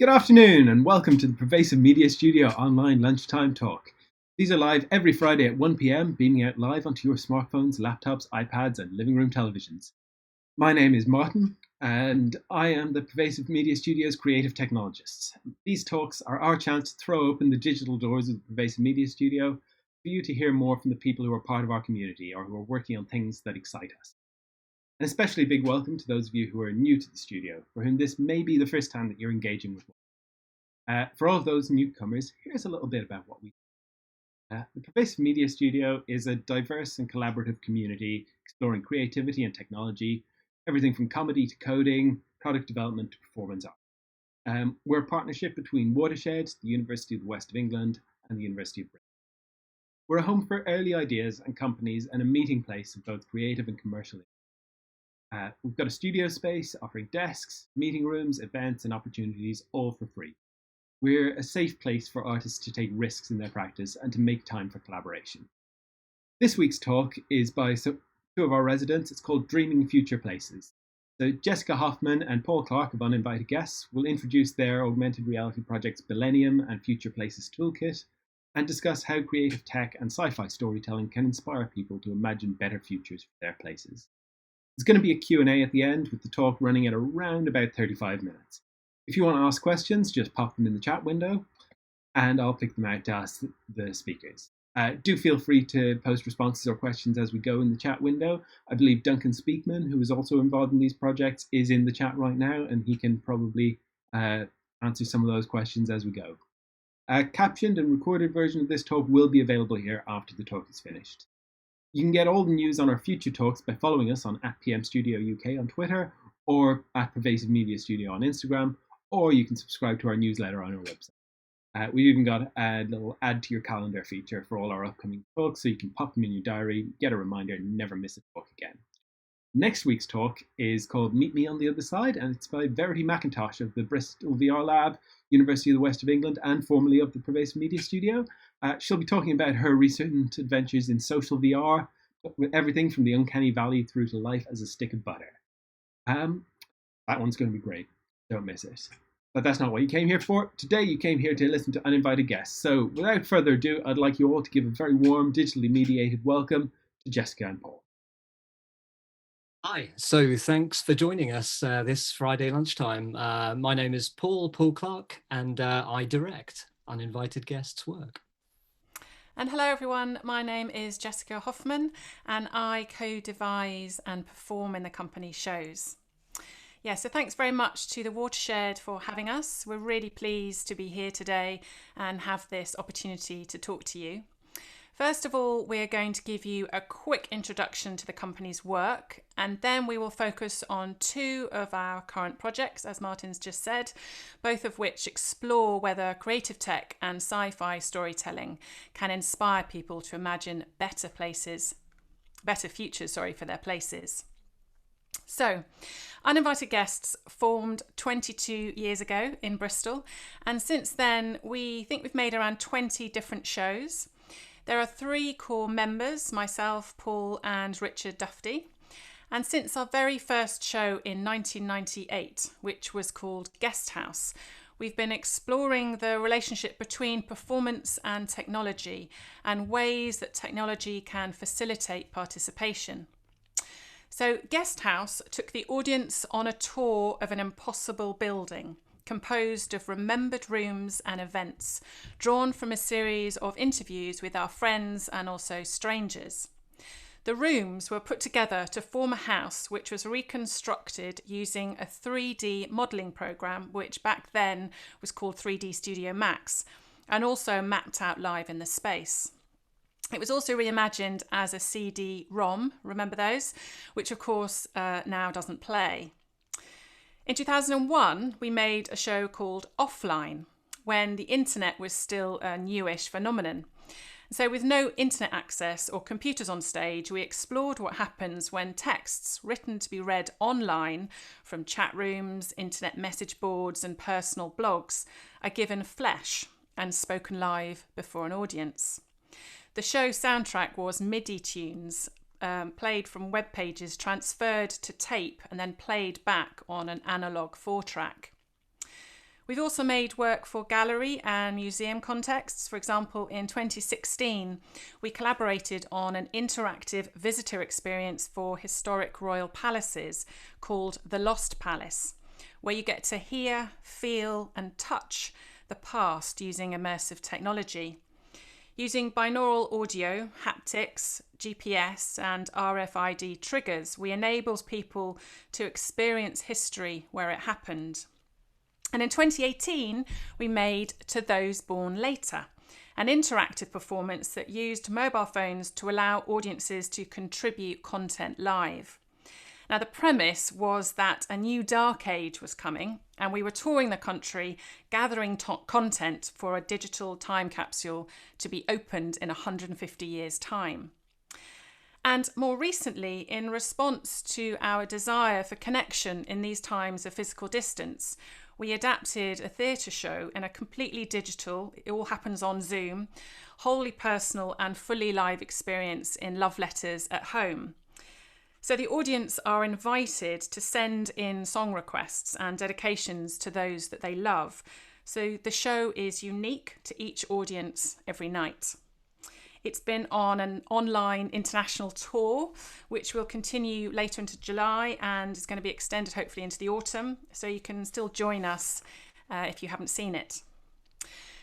Good afternoon and welcome to the Pervasive Media Studio online lunchtime talk. These are live every Friday at 1 p.m, beaming out live onto your smartphones, laptops, iPads and living room televisions. My name is Martin and I am the Pervasive Media Studio's creative technologists. These talks are our chance to throw open the digital doors of the Pervasive Media Studio for you to hear more from the people who are part of our community or who are working on things that excite us. An especially big welcome to those of you who are new to the studio, for whom this may be the first time that you're engaging with one. For all of those newcomers, here's a little bit about what we do. The Pervasive Media Studio is a diverse and collaborative community exploring creativity and technology, everything from comedy to coding, product development to performance art. We're a partnership between Watershed, the University of the West of England, and the University of Bristol. We're a home for early ideas and companies and a meeting place of both creative and commercial. We've got a studio space offering desks, meeting rooms, events, and opportunities, all for free. We're a safe place for artists to take risks in their practice and to make time for collaboration. This week's talk is by two of our residents. It's called Dreaming Future Places. So Jessica Hoffman and Paul Clark of Uninvited Guests will introduce their augmented reality projects Billennium and Future Places Toolkit and discuss how creative tech and sci-fi storytelling can inspire people to imagine better futures for their places. There's going to be a Q&A at the end with the talk running at around about 35 minutes. If you want to ask questions, just pop them in the chat window and I'll pick them out to ask the speakers. Do feel free to post responses or questions as we go in the chat window. I believe Duncan Speakman, who is also involved in these projects, is in the chat right now and he can probably answer some of those questions as we go. A captioned and recorded version of this talk will be available here after the talk is finished. You can get all the news on our future talks by following us on @PMStudioUK on Twitter or at Pervasive Media Studio on Instagram, or you can subscribe to our newsletter on our website. We've even got a little add to your calendar feature for all our upcoming talks, so you can pop them in your diary, get a reminder, and never miss a talk again. Next week's talk is called Meet Me on the Other Side, and it's by Verity McIntosh of the Bristol VR Lab, University of the West of England, and formerly of the Pervasive Media Studio. She'll be talking about her recent adventures in social VR, with everything from the uncanny valley through to life as a stick of butter. That one's going to be great. Don't miss it. But that's not what you came here for. Today you came here to listen to uninvited guests. So without further ado, I'd like you all to give a very warm, digitally mediated welcome to Jessica and Paul. Hi, so thanks for joining us this Friday lunchtime. My name is Paul Clark, and I direct Uninvited Guests' work. And hello everyone, my name is Jessica Hoffman and I co-devise and perform in the company shows. Yeah, so thanks very much to the Watershed for having us. We're really pleased to be here today and have this opportunity to talk to you. First of all, we're going to give you a quick introduction to the company's work, and then we will focus on two of our current projects, as Martin's just said, both of which explore whether creative tech and sci-fi storytelling can inspire people to imagine better futures for their places. So, Uninvited Guests formed 22 years ago in Bristol, and since then we think we've made around 20 different shows. There are three core members, myself, Paul and Richard Dufty. And since our very first show in 1998, which was called Guest House, we've been exploring the relationship between performance and technology and ways that technology can facilitate participation. So Guest House took the audience on a tour of an impossible building, composed of remembered rooms and events, drawn from a series of interviews with our friends and also strangers. The rooms were put together to form a house which was reconstructed using a 3D modelling program, which back then was called 3D Studio Max, and also mapped out live in the space. It was also reimagined as a CD-ROM, remember those, which of course now doesn't play. In 2001, we made a show called Offline, when the internet was still a newish phenomenon. So with no internet access or computers on stage, we explored what happens when texts written to be read online from chat rooms, internet message boards and personal blogs are given flesh and spoken live before an audience. The show soundtrack was MIDI tunes played from web pages, transferred to tape and then played back on an analog 4-track. We've also made work for gallery and museum contexts. For example, in 2016, we collaborated on an interactive visitor experience for historic royal palaces called The Lost Palace, where you get to hear, feel, and touch the past using immersive technology. Using binaural audio, haptics, GPS, and RFID triggers, we enables people to experience history where it happened. And in 2018, we made To Those Born Later, an interactive performance that used mobile phones to allow audiences to contribute content live. Now, the premise was that a new dark age was coming, and we were touring the country, gathering content for a digital time capsule to be opened in 150 years' time. And more recently, in response to our desire for connection in these times of physical distance, we adapted a theatre show in a completely digital, it all happens on Zoom, wholly personal and fully live experience in Love Letters at Home. So the audience are invited to send in song requests and dedications to those that they love. So the show is unique to each audience every night. It's been on an online international tour, which will continue later into July and is going to be extended hopefully into the autumn. So you can still join us if you haven't seen it.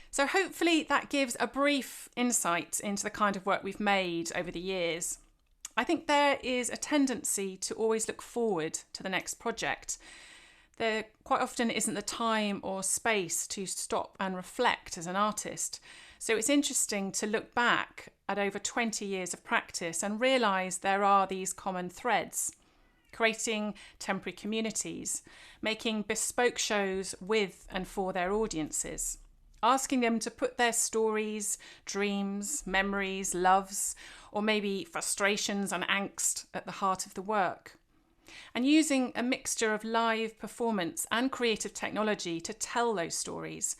So hopefully that gives a brief insight into the kind of work we've made over the years. I think there is a tendency to always look forward to the next project. There quite often isn't the time or space to stop and reflect as an artist. So it's interesting to look back at over 20 years of practice and realise there are these common threads. Creating temporary communities, making bespoke shows with and for their audiences, asking them to put their stories, dreams, memories, loves, or maybe frustrations and angst at the heart of the work. And using a mixture of live performance and creative technology to tell those stories,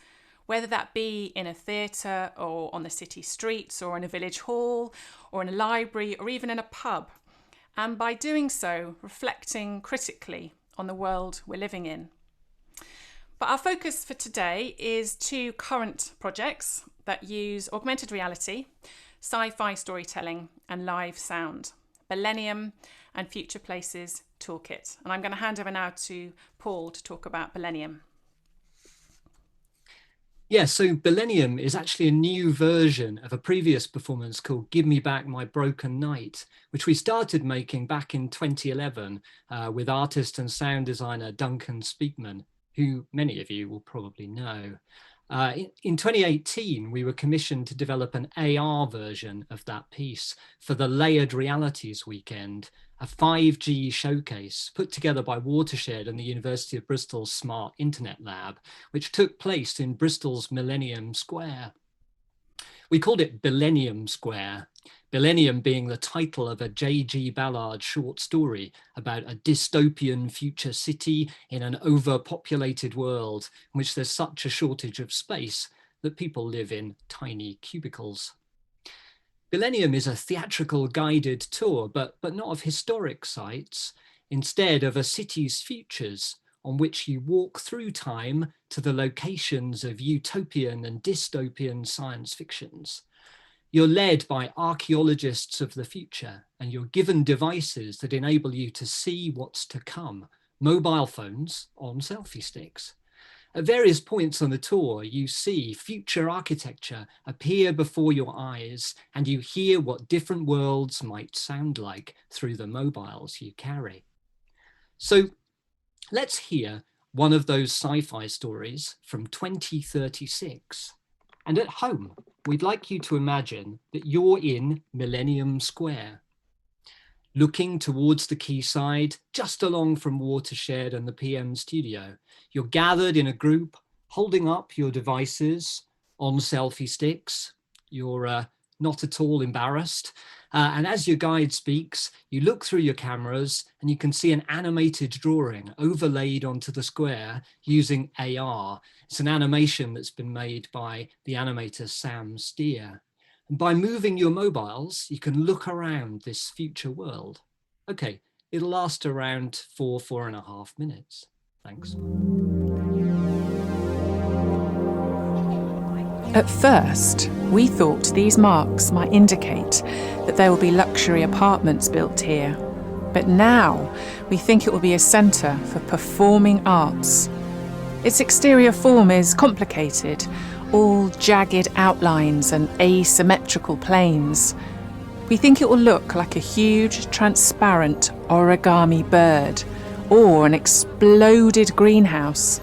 whether that be in a theatre or on the city streets or in a village hall or in a library or even in a pub. And by doing so, reflecting critically on the world we're living in. But our focus for today is two current projects that use augmented reality, sci-fi storytelling and live sound, Billennium and Future Places Toolkit. And I'm going to hand over now to Paul to talk about Billennium. Yeah, so Billennium is actually a new version of a previous performance called Give Me Back My Broken Night, which we started making back in 2011 with artist and sound designer Duncan Speakman, who many of you will probably know. In 2018, we were commissioned to develop an AR version of that piece for the Layered Realities Weekend, a 5G showcase put together by Watershed and the University of Bristol's Smart Internet Lab, which took place in Bristol's Millennium Square. We called it Millennium Square, Billennium being the title of a J.G. Ballard short story about a dystopian future city in an overpopulated world in which there's such a shortage of space that people live in tiny cubicles. Billennium is a theatrical guided tour, but not of historic sites, instead of a city's futures on which you walk through time to the locations of utopian and dystopian science fictions. You're led by archaeologists of the future, and you're given devices that enable you to see what's to come, mobile phones on selfie sticks. At various points on the tour, you see future architecture appear before your eyes, and you hear what different worlds might sound like through the mobiles you carry. So let's hear one of those sci-fi stories from 2036. And at home, we'd like you to imagine that you're in Millennium Square, looking towards the quayside, just along from Watershed and the PM studio. You're gathered in a group, holding up your devices on selfie sticks. You're not at all embarrassed. And as your guide speaks, you look through your cameras and you can see an animated drawing overlaid onto the square using AR. It's an animation that's been made by the animator Sam Steer. And by moving your mobiles, you can look around this future world. Okay, it'll last around 4.5 minutes. Thanks. At first, we thought these marks might indicate that there will be luxury apartments built here. But now, we think it will be a centre for performing arts. Its exterior form is complicated, all jagged outlines and asymmetrical planes. We think it will look like a huge, transparent origami bird, or an exploded greenhouse.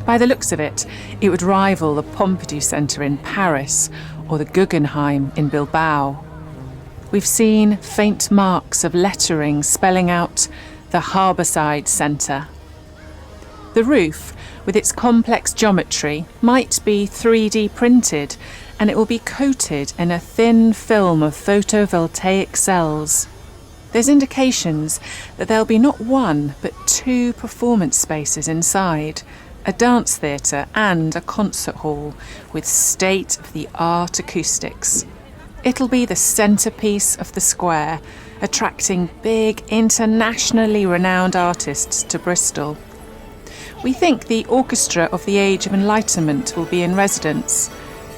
By the looks of it, it would rival the Pompidou Centre in Paris or the Guggenheim in Bilbao. We've seen faint marks of lettering spelling out the Harborside Center. The roof, with its complex geometry, might be 3D printed, and it will be coated in a thin film of photovoltaic cells. There's indications that there'll be not one but 2 performance spaces inside, a dance theatre and a concert hall with state-of-the-art acoustics. It'll be the centrepiece of the square, attracting big, internationally renowned artists to Bristol. We think the Orchestra of the Age of Enlightenment will be in residence.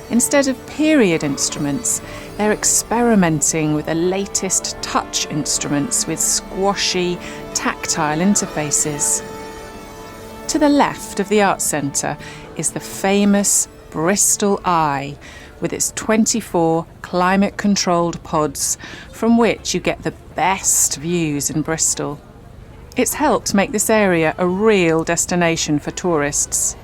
Instead of period instruments, they're experimenting with the latest touch instruments with squashy, tactile interfaces. To the left of the Arts Centre is the famous Bristol Eye, with its 24 climate-controlled pods from which you get the best views in Bristol. It's helped make this area a real destination for tourists.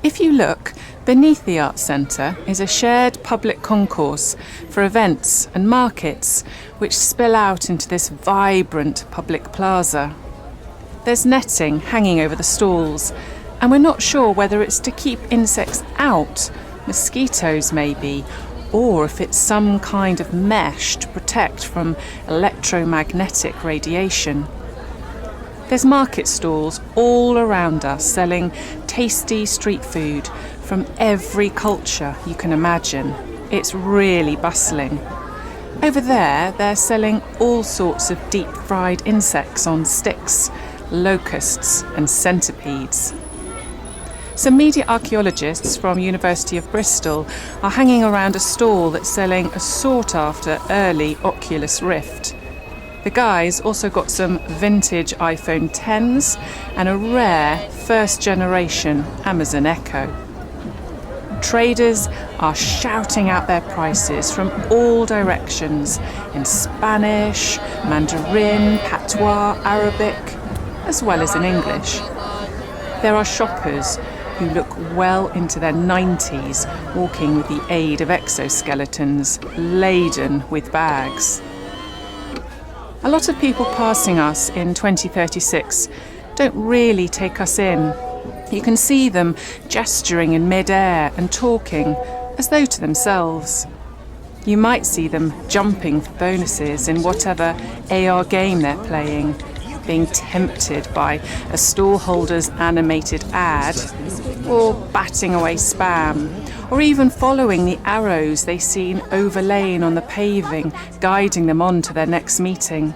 If you look, beneath the Arts Centre is a shared public concourse for events and markets which spill out into this vibrant public plaza. There's netting hanging over the stalls, and we're not sure whether it's to keep insects out, mosquitoes maybe, or if it's some kind of mesh to protect from electromagnetic radiation. There's market stalls all around us selling tasty street food from every culture you can imagine. It's really bustling. Over there, they're selling all sorts of deep-fried insects on sticks, locusts and centipedes. Some media archaeologists from University of Bristol are hanging around a stall that's selling a sought-after early Oculus Rift. The guys also got some vintage iPhone Xs and a rare first-generation Amazon Echo. Traders are shouting out their prices from all directions in Spanish, Mandarin, Patois, Arabic, as well as in English. There are shoppers who look well into their 90s, walking with the aid of exoskeletons laden with bags. A lot of people passing us in 2036 don't really take us in. You can see them gesturing in mid-air and talking as though to themselves. You might see them jumping for bonuses in whatever AR game they're playing, being tempted by a stallholder's animated ad, or batting away spam, or even following the arrows they seen overlaying on the paving, guiding them on to their next meeting.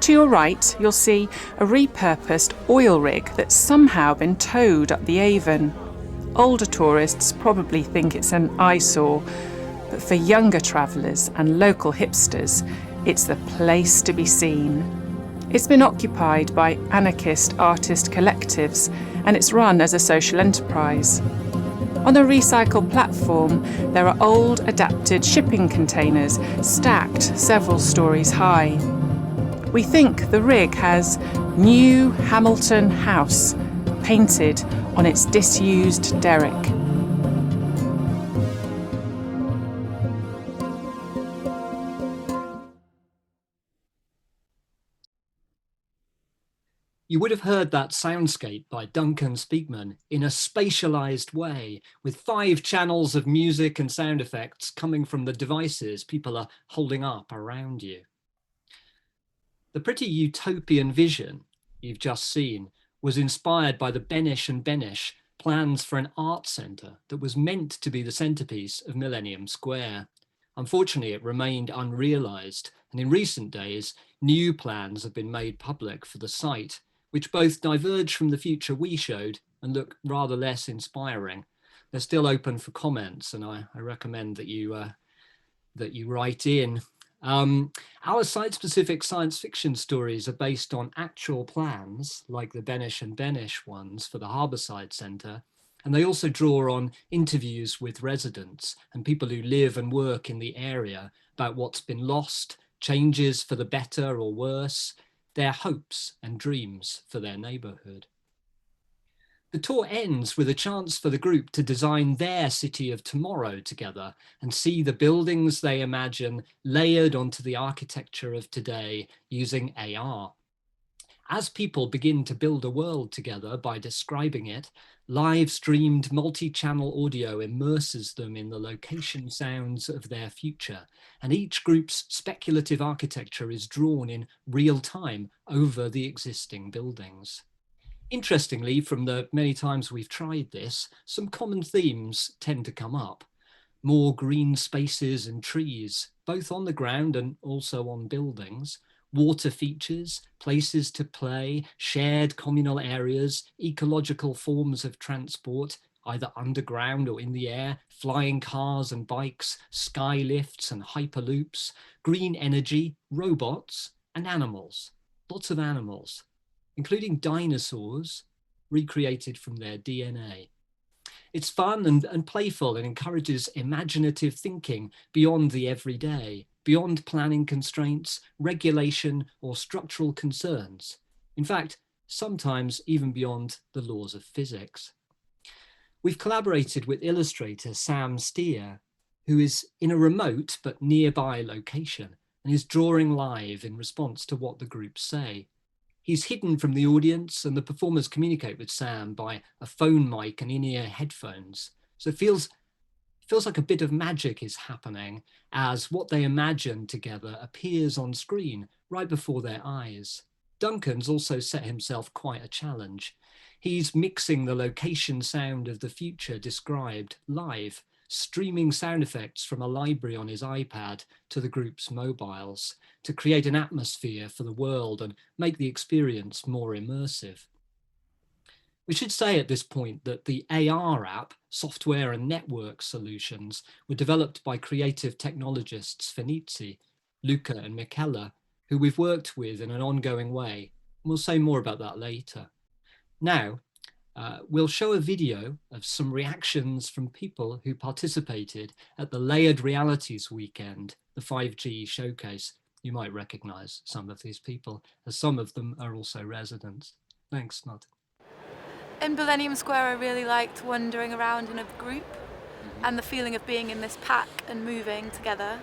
To your right, you'll see a repurposed oil rig that's somehow been towed up the Avon. Older tourists probably think it's an eyesore, but for younger travellers and local hipsters, it's the place to be seen. It's been occupied by anarchist artist collectives, and it's run as a social enterprise. On the recycle platform, there are old adapted shipping containers stacked several stories high. We think the rig has New Hamilton House painted on its disused derrick. You would have heard that soundscape by Duncan Speakman in a spatialized way, with 5 channels of music and sound effects coming from the devices people are holding up around you. The pretty utopian vision you've just seen was inspired by the Benish and Benish plans for an art centre that was meant to be the centrepiece of Millennium Square. Unfortunately, it remained unrealised, and in recent days, new plans have been made public for the site, which both diverge from the future we showed and look rather less inspiring. They're still open for comments, and I recommend that you write in. Our site-specific science fiction stories are based on actual plans, like the Benish and Benish ones for the Harborside Center, and they also draw on interviews with residents and people who live and work in the area about what's been lost, changes for the better or worse, their hopes and dreams for their neighbourhood. The tour ends with a chance for the group to design their city of tomorrow together and see the buildings they imagine layered onto the architecture of today using AR. As people begin to build a world together by describing it, live-streamed multi-channel audio immerses them in the location sounds of their future, and each group's speculative architecture is drawn in real time over the existing buildings. Interestingly, from the many times we've tried this, some common themes tend to come up. More green spaces and trees, both on the ground and also on buildings, water features, places to play, shared communal areas, ecological forms of transport, either underground or in the air, flying cars and bikes, sky lifts and hyperloops, green energy, robots, and animals. Lots of animals, including dinosaurs recreated from their DNA. It's fun and playful and encourages imaginative thinking beyond the everyday, beyond planning constraints, regulation, or structural concerns. In fact, sometimes even beyond the laws of physics. We've collaborated with illustrator Sam Steer, who is in a remote but nearby location and is drawing live in response to what the groups say. He's hidden from the audience, and the performers communicate with Sam by a phone mic and in-ear headphones. So it feels like a bit of magic is happening as what they imagine together appears on screen right before their eyes. Duncan's also set himself quite a challenge. He's mixing the location sound of the future described live, streaming sound effects from a library on his iPad to the group's mobiles to create an atmosphere for the world and make the experience more immersive. We should say at this point that the AR app, software and network solutions were developed by creative technologists FENYCE, Luca and Michela, who we've worked with in an ongoing way. We'll say more about that later. Now, we'll show a video of some reactions from people who participated at the Layered Realities Weekend, the 5G showcase. You might recognize some of these people, as some of them are also residents. Thanks, Martin. In Millennium Square, I really liked wandering around in a group and the feeling of being in this pack and moving together.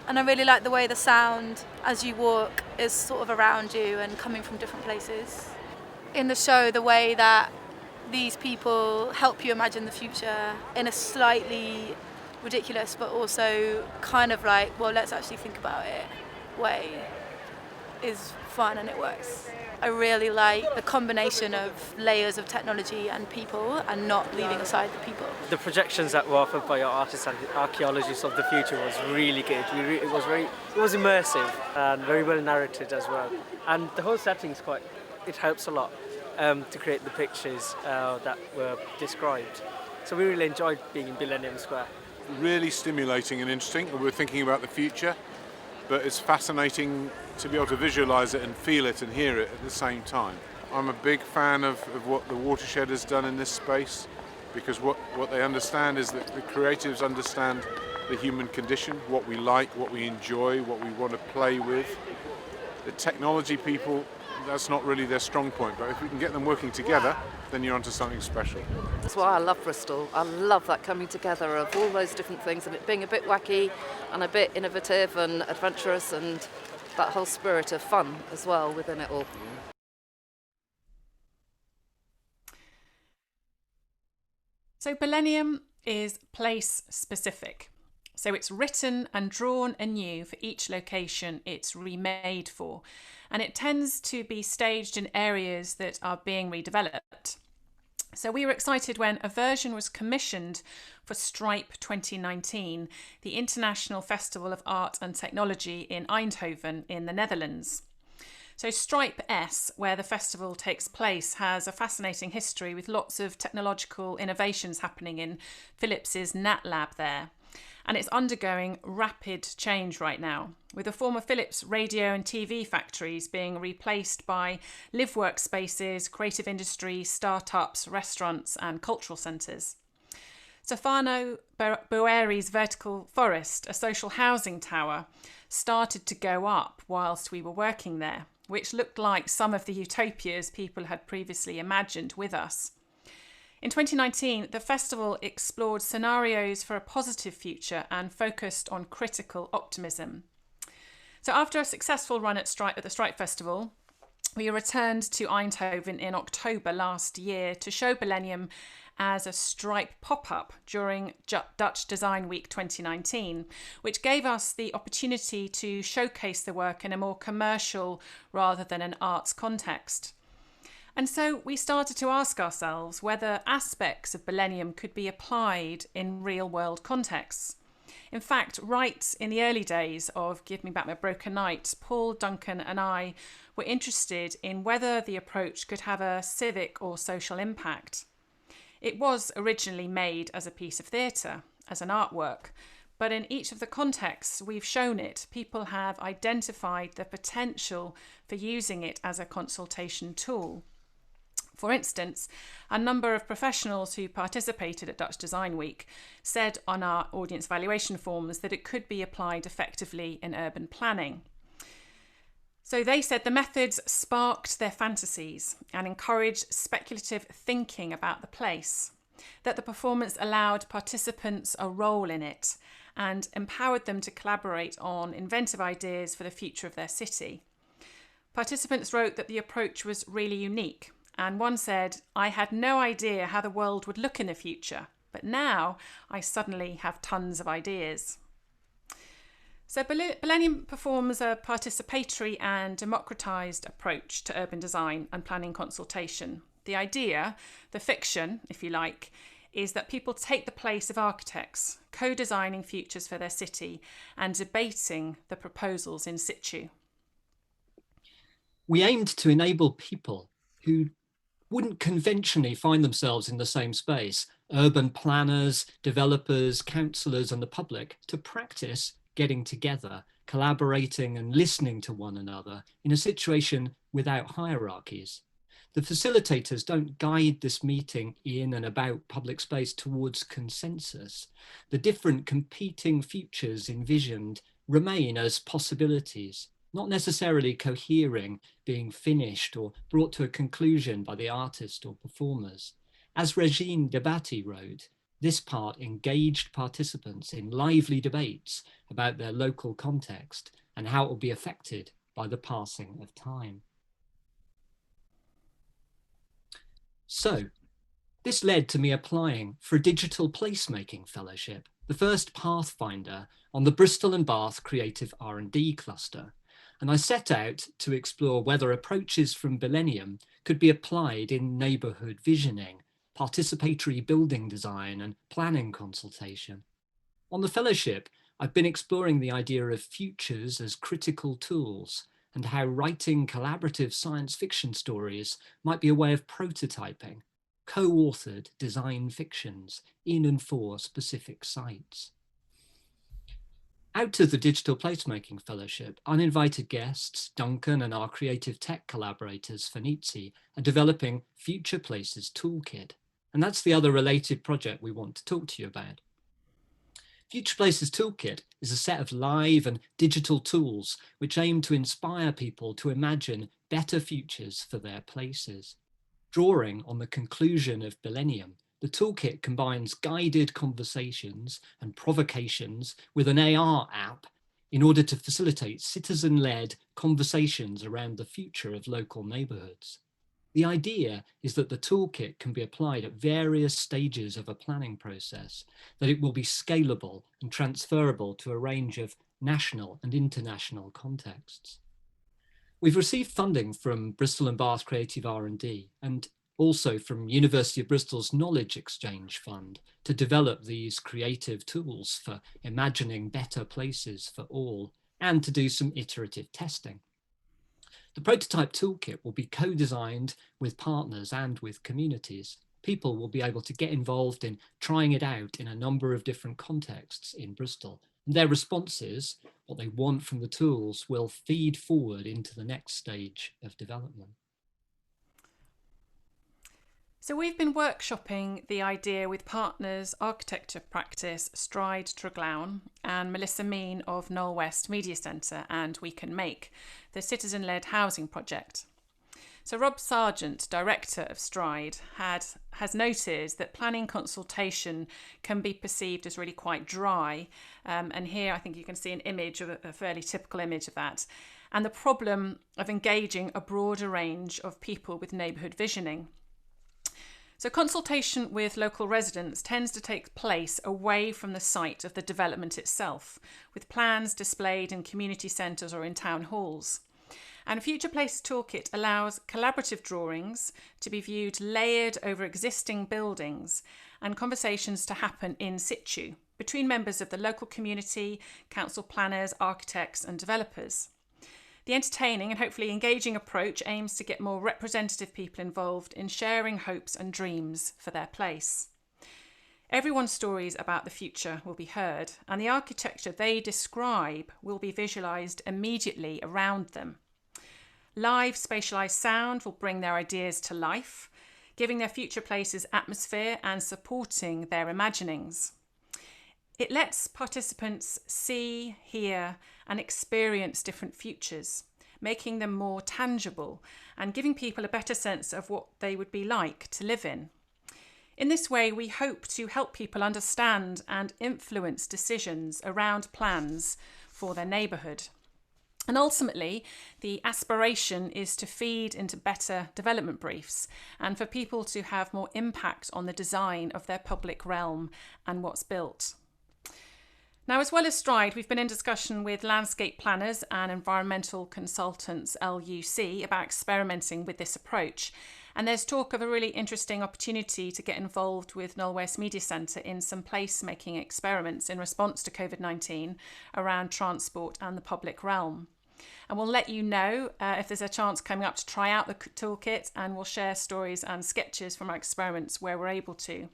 And I really like the way the sound as you walk is sort of around you and coming from different places. In the show, the way that these people help you imagine the future in a slightly ridiculous but also kind of like, well, let's actually think about it way is fun and it works. I really like the combination of layers of technology and people and not leaving aside the people. The projections that were offered by our artists and archaeologists of the future was really good. It was immersive and very well narrated as well. And the whole setting's it helps a lot to create the pictures that were described. So we really enjoyed being in Billennium Square. Really stimulating and interesting. We're thinking about the future, but it's fascinating to be able to visualise it and feel it and hear it at the same time. I'm a big fan of what the Watershed has done in this space, because what they understand is that the creatives understand the human condition, what we like, what we enjoy, what we want to play with. The technology people, that's not really their strong point, but if we can get them working together, then you're onto something special. That's why I love Bristol. I love that coming together of all those different things and it being a bit wacky and a bit innovative and adventurous and that whole spirit of fun as well within it all. So Billennium is place specific. So it's written and drawn anew for each location it's remade for. And it tends to be staged in areas that are being redeveloped. So we were excited when a version was commissioned for Stripe 2019, the International Festival of Art and Technology in Eindhoven in the Netherlands. So Stripe S, where the festival takes place, has a fascinating history with lots of technological innovations happening in Philips's Nat Lab there. And it's undergoing rapid change right now, with the former Philips radio and TV factories being replaced by live workspaces, creative industry, startups, restaurants and cultural centres. Stefano Boeri's Vertical Forest, a social housing tower, started to go up whilst we were working there, which looked like some of the utopias people had previously imagined with us. In 2019, the festival explored scenarios for a positive future and focused on critical optimism. So after a successful run at the Stripe Festival, we returned to Eindhoven in October last year to show Billennium as a Stripe pop-up during Dutch Design Week 2019, which gave us the opportunity to showcase the work in a more commercial rather than an arts context. And so we started to ask ourselves whether aspects of Billennium could be applied in real-world contexts. In fact, right in the early days of Give Me Back My Broken Night, Paul, Duncan and I were interested in whether the approach could have a civic or social impact. It was originally made as a piece of theatre, as an artwork, but in each of the contexts we've shown it, people have identified the potential for using it as a consultation tool. For instance, a number of professionals who participated at Dutch Design Week said on our audience evaluation forms that it could be applied effectively in urban planning. So they said the methods sparked their fantasies and encouraged speculative thinking about the place, that the performance allowed participants a role in it and empowered them to collaborate on inventive ideas for the future of their city. Participants wrote that the approach was really unique. And one said, I had no idea how the world would look in the future, but now I suddenly have tons of ideas. So Billennium performs a participatory and democratised approach to urban design and planning consultation. The idea, the fiction, if you like, is that people take the place of architects, co-designing futures for their city and debating the proposals in situ. We aimed to enable people who wouldn't conventionally find themselves in the same space, urban planners, developers, councillors and the public, to practice getting together, collaborating and listening to one another in a situation without hierarchies. The facilitators don't guide this meeting in and about public space towards consensus. The different competing futures envisioned remain as possibilities, not necessarily cohering, being finished or brought to a conclusion by the artist or performers. As Regine Debatti wrote, this part engaged participants in lively debates about their local context and how it will be affected by the passing of time. So, this led to me applying for a digital placemaking fellowship, the first Pathfinder on the Bristol+Bath Creative R&D cluster. And I set out to explore whether approaches from Billennium could be applied in neighbourhood visioning, participatory building design and planning consultation. On the fellowship, I've been exploring the idea of futures as critical tools and how writing collaborative science fiction stories might be a way of prototyping, co-authored design fictions in and for specific sites. Out of the Digital Placemaking Fellowship, uninvited guests, Duncan and our creative tech collaborators, FENYCE, are developing Future Places Toolkit. And that's the other related project we want to talk to you about. Future Places Toolkit is a set of live and digital tools which aim to inspire people to imagine better futures for their places. Drawing on the conclusion of Billennium, the toolkit combines guided conversations and provocations with an AR app in order to facilitate citizen-led conversations around the future of local neighbourhoods. The idea is that the toolkit can be applied at various stages of a planning process, that it will be scalable and transferable to a range of national and international contexts. We've received funding from Bristol+Bath Creative R&D and also from University of Bristol's Knowledge Exchange Fund to develop these creative tools for imagining better places for all and to do some iterative testing. The prototype toolkit will be co-designed with partners and with communities. People will be able to get involved in trying it out in a number of different contexts in Bristol. And their responses, what they want from the tools, will feed forward into the next stage of development. So we've been workshopping the idea with partners architecture practice Stride Traglown and Melissa Mean of Knoll West Media Centre and We Can Make, the citizen-led housing project. So Rob Sargent, director of Stride, has noted that planning consultation can be perceived as really quite dry. And here I think you can see an image of a fairly typical image of that. And the problem of engaging a broader range of people with neighbourhood visioning. So consultation with local residents tends to take place away from the site of the development itself, with plans displayed in community centres or in town halls. And Future Places Toolkit allows collaborative drawings to be viewed layered over existing buildings and conversations to happen in situ between members of the local community, council planners, architects and developers. The entertaining and hopefully engaging approach aims to get more representative people involved in sharing hopes and dreams for their place. Everyone's stories about the future will be heard, and the architecture they describe will be visualised immediately around them. Live spatialised sound will bring their ideas to life, giving their future places atmosphere and supporting their imaginings. It lets participants see, hear and experience different futures, making them more tangible and giving people a better sense of what they would be like to live in. In this way, we hope to help people understand and influence decisions around plans for their neighbourhood. And ultimately, the aspiration is to feed into better development briefs and for people to have more impact on the design of their public realm and what's built. Now, as well as Stride, we've been in discussion with landscape planners and environmental consultants, LUC, about experimenting with this approach. And there's talk of a really interesting opportunity to get involved with Knoll West Media Centre in some placemaking experiments in response to COVID-19 around transport and the public realm. And we'll let you know if there's a chance coming up to try out the toolkit, and we'll share stories and sketches from our experiments where we're able to.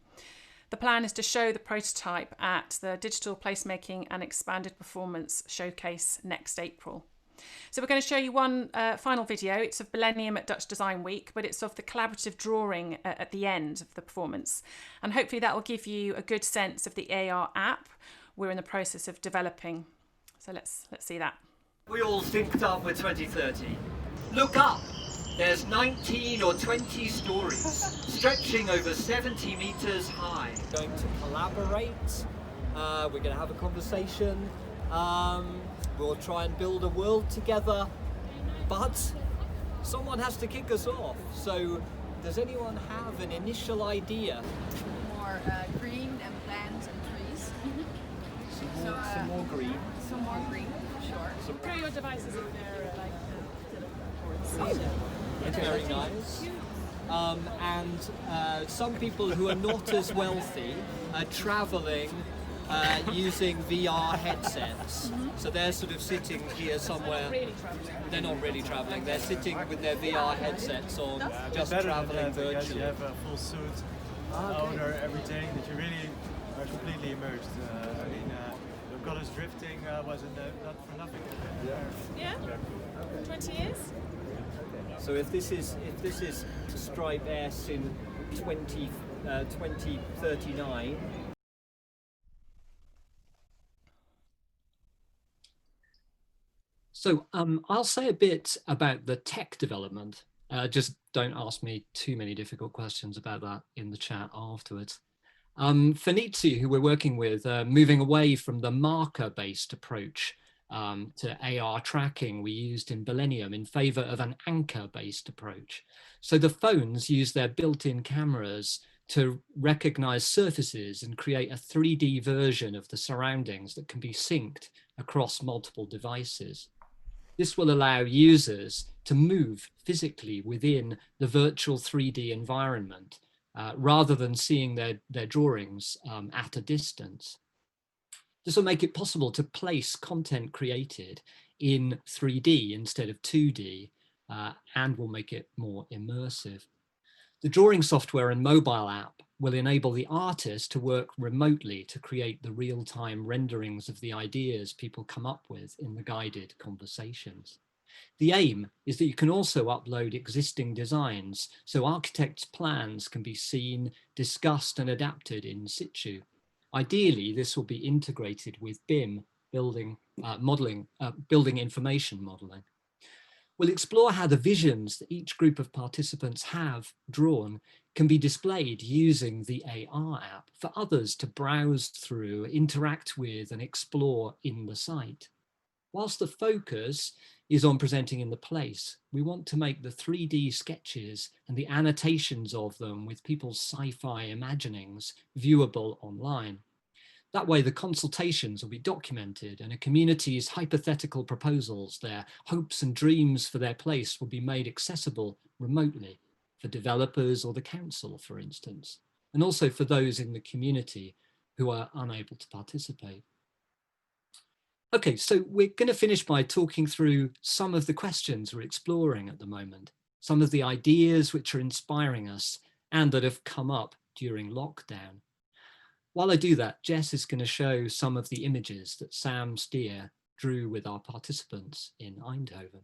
The plan is to show the prototype at the Digital Placemaking and Expanded Performance Showcase next April. So we're going to show you one final video. It's of Billennium at Dutch Design Week, but it's of the collaborative drawing at the end of the performance. And hopefully that will give you a good sense of the AR app we're in the process of developing. So let's see that. We all synced up with 2030. Look up! There's 19 or 20 stories, stretching over 70 metres high. We're going to collaborate, we're going to have a conversation, we'll try and build a world together, but someone has to kick us off. So does anyone have an initial idea? More green and plants and trees. Some more green. Some more green, sure. Throw your devices in there, It's very nice. And some people who are not as wealthy are travelling using VR headsets. So they're sort of sitting here somewhere. They're not really travelling. They're sitting with their VR headsets on, just travelling virtually. You have a full suit owner, everything, that you really are completely immersed. I mean, the colours drifting wasn't not for nothing. Yeah? 20 years? So if this is Stripe S in 2039. So I'll say a bit about the tech development. Just don't ask me too many difficult questions about that in the chat afterwards. FENYCE, who we're working with, moving away from the marker-based approach to AR tracking we used in Billennium in favour of an anchor-based approach. So the phones use their built-in cameras to recognise surfaces and create a 3D version of the surroundings that can be synced across multiple devices. This will allow users to move physically within the virtual 3D environment rather than seeing their drawings at a distance. This will make it possible to place content created in 3D instead of 2D, and will make it more immersive. The drawing software and mobile app will enable the artist to work remotely to create the real-time renderings of the ideas people come up with in the guided conversations. The aim is that you can also upload existing designs so architects' plans can be seen, discussed and adapted in situ. Ideally, this will be integrated with BIM, building information modeling. We'll explore how the visions that each group of participants have drawn can be displayed using the AR app for others to browse through, interact with and explore in the site. Whilst the focus is on presenting in the place, we want to make the 3D sketches and the annotations of them with people's sci-fi imaginings viewable online. That way the consultations will be documented and a community's hypothetical proposals, their hopes and dreams for their place will be made accessible remotely for developers or the council, for instance, and also for those in the community who are unable to participate. Okay, so we're going to finish by talking through some of the questions we're exploring at the moment, some of the ideas which are inspiring us and that have come up during lockdown. While I do that, Jess is going to show some of the images that Sam Steer drew with our participants in Eindhoven.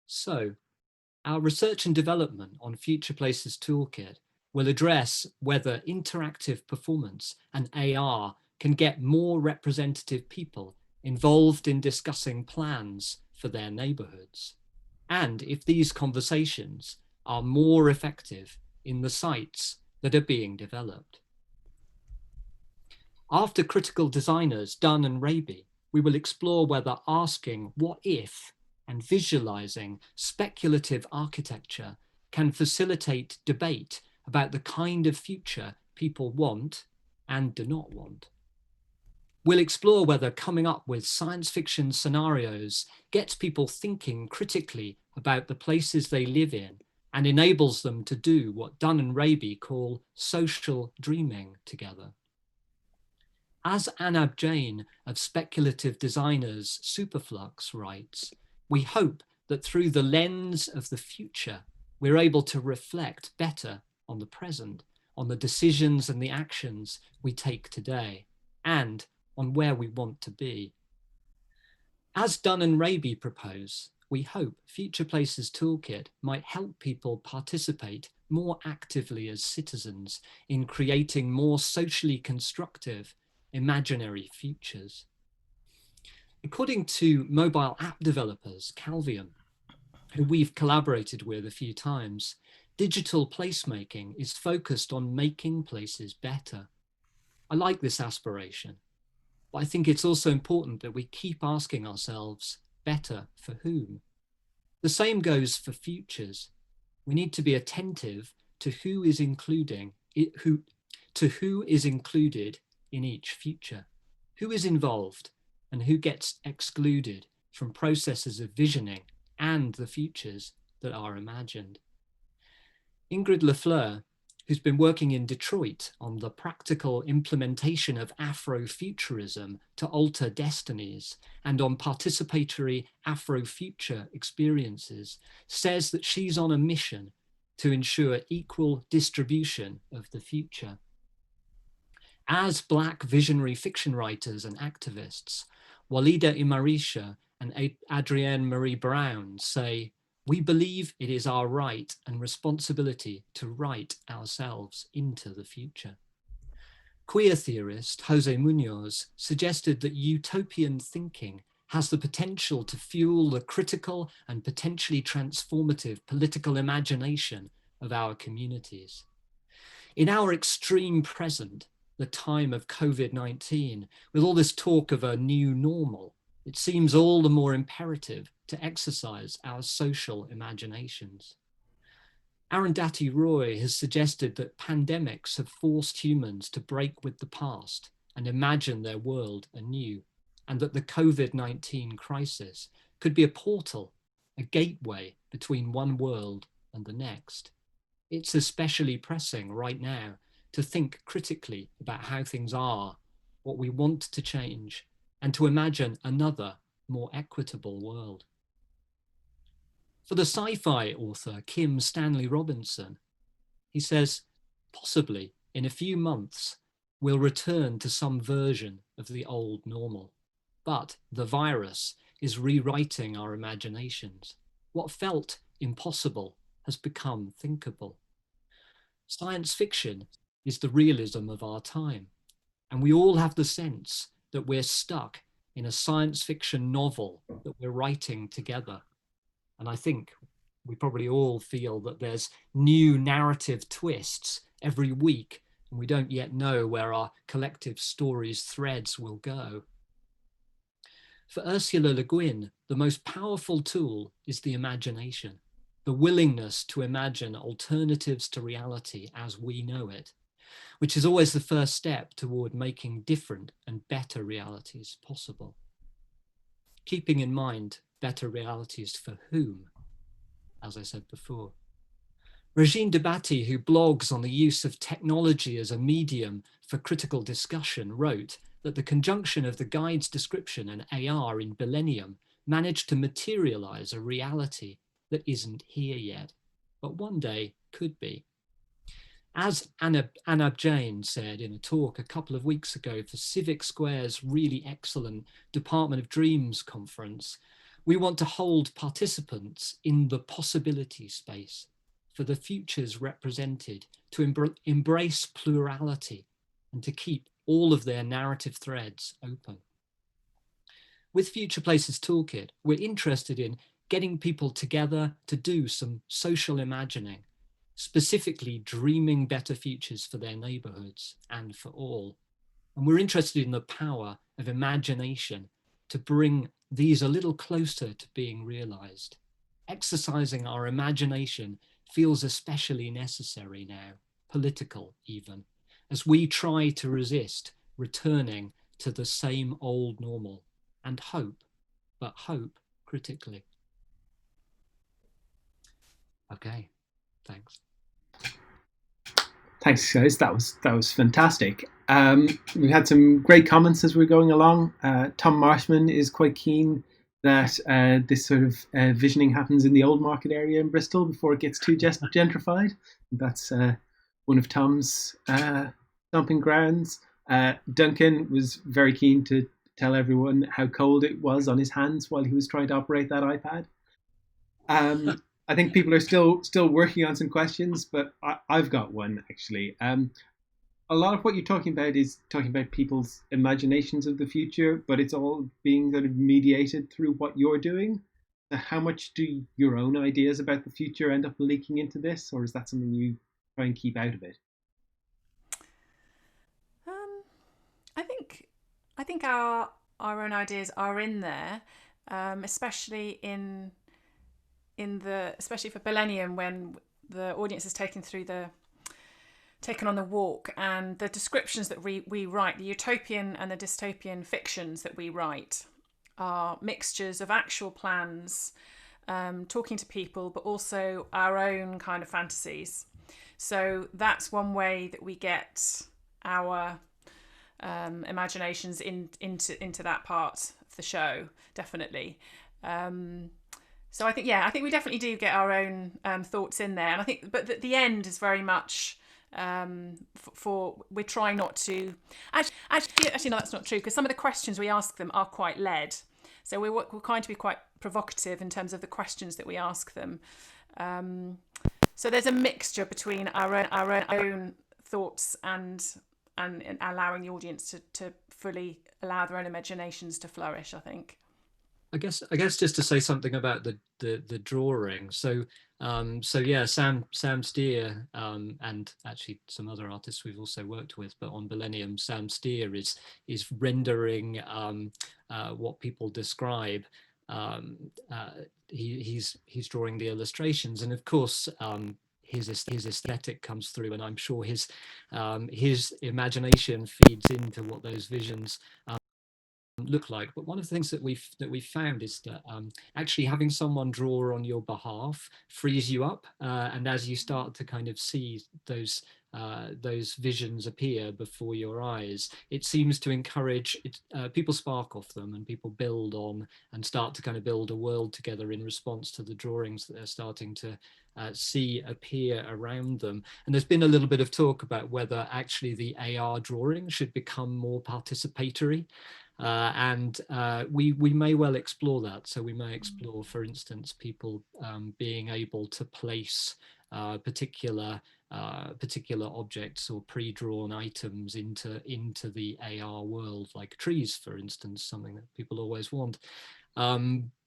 So, our research and development on Future Places Toolkit will address whether interactive performance and AR can get more representative people involved in discussing plans for their neighbourhoods, and if these conversations are more effective in the sites that are being developed. After critical designers Dunn and Raby, we will explore whether asking what if and visualizing speculative architecture can facilitate debate about the kind of future people want and do not want. We'll explore whether coming up with science fiction scenarios gets people thinking critically about the places they live in and enables them to do what Dunn and Raby call social dreaming together. As Anab Jain of Speculative Designers Superflux writes, we hope that through the lens of the future, we're able to reflect better on the present, on the decisions and the actions we take today, and on where we want to be. As Dunn and Raby propose, we hope Future Places Toolkit might help people participate more actively as citizens in creating more socially constructive imaginary futures. According to mobile app developers Calvium, who we've collaborated with a few times, digital placemaking is focused on making places better. I like this aspiration, but I think it's also important that we keep asking ourselves, better for whom? The same goes for futures. We need to be attentive to who is included in each future, who is involved and who gets excluded from processes of visioning and the futures that are imagined. Ingrid Lafleur, who's been working in Detroit on the practical implementation of Afrofuturism to alter destinies and on participatory Afrofuture experiences, says that she's on a mission to ensure equal distribution of the future. As Black visionary fiction writers and activists, Walida Imarisha and Adrienne Marie Brown say, we believe it is our right and responsibility to write ourselves into the future. Queer theorist Jose Munoz suggested that utopian thinking has the potential to fuel the critical and potentially transformative political imagination of our communities. In our extreme present, the time of COVID-19, with all this talk of a new normal, it seems all the more imperative to exercise our social imaginations. Arundhati Roy has suggested that pandemics have forced humans to break with the past and imagine their world anew, and that the COVID-19 crisis could be a portal, a gateway between one world and the next. It's especially pressing right now to think critically about how things are, what we want to change, and to imagine another, more equitable world. For the sci-fi author Kim Stanley Robinson, he says, possibly in a few months, we'll return to some version of the old normal. But the virus is rewriting our imaginations. What felt impossible has become thinkable. Science fiction is the realism of our time, and we all have the sense that we're stuck in a science fiction novel that we're writing together. And I think we probably all feel that there's new narrative twists every week, and we don't yet know where our collective stories' threads will go. For Ursula Le Guin, the most powerful tool is the imagination, the willingness to imagine alternatives to reality as we know it, which is always the first step toward making different and better realities possible. Keeping in mind better realities for whom, as I said before. Regine Debatti, who blogs on the use of technology as a medium for critical discussion, wrote that the conjunction of the guide's description and AR in Billennium managed to materialize a reality that isn't here yet, but one day could be. As Anab Jain said in a talk a couple of weeks ago for Civic Square's really excellent Department of Dreams conference, we want to hold participants in the possibility space for the futures represented, to embrace plurality and to keep all of their narrative threads open. With Future Places Toolkit, we're interested in getting people together to do some social imagining, specifically dreaming better futures for their neighbourhoods and for all. And we're interested in the power of imagination to bring these a little closer to being realised. Exercising our imagination feels especially necessary now, political even, as we try to resist returning to the same old normal and hope, but hope critically. Okay, thanks. Thanks, guys. That was fantastic. We had some great comments as we're going along. Tom Marshman is quite keen that this sort of visioning happens in the old market area in Bristol before it gets too gentrified. That's one of Tom's stomping grounds. Duncan was very keen to tell everyone how cold it was on his hands while he was trying to operate that iPad. I think people are still working on some questions, but I've got one actually. A lot of what you're talking about is talking about people's imaginations of the future, but it's all being sort of mediated through what you're doing. So how much do your own ideas about the future end up leaking into this, or is that something you try and keep out of it? I think our own ideas are in there, especially especially for Billennium, when the audience is taken on the walk, and the descriptions that we write, the utopian and the dystopian fictions that we write are mixtures of actual plans, talking to people, but also our own kind of fantasies. So that's one way that we get our imaginations into that part of the show, definitely. So I think we definitely do get our own thoughts in there, and I think, but the end is very much we're trying not to actually no, that's not true, because some of the questions we ask them are quite led, so we're trying to be quite provocative in terms of the questions that we ask them. So there's a mixture between our own thoughts and allowing the audience to fully allow their own imaginations to flourish, I think. I guess just to say something about the drawing. So yeah, Sam Steer and actually some other artists we've also worked with, but on Billennium, Sam Steer is rendering what people describe. He's drawing the illustrations, and of course his aesthetic comes through, and I'm sure his imagination feeds into what those visions look like. But one of the things that we've found is that actually having someone draw on your behalf frees you up, and as you start to kind of see those those visions appear before your eyes, it seems to encourage people spark off them, and people build on and start to kind of build a world together in response to the drawings that they're starting to see appear around them. And there's been a little bit of talk about whether actually the AR drawing should become more participatory. And we may well explore that. So we may explore, for instance, people being able to place particular objects or pre-drawn items into the AR world, like trees, for instance, something that people always want.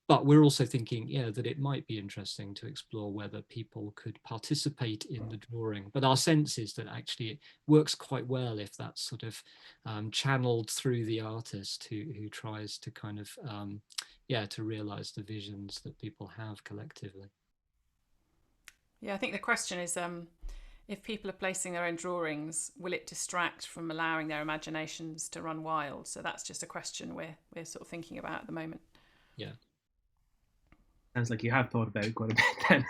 But we're also thinking, that it might be interesting to explore whether people could participate in the drawing. But our sense is that actually it works quite well if that's sort of channeled through the artist who tries to kind of, to realize the visions that people have collectively. Yeah, I think the question is, if people are placing their own drawings, will it distract from allowing their imaginations to run wild? So that's just a question we're sort of thinking about at the moment. Yeah. Sounds like you have thought about it quite a bit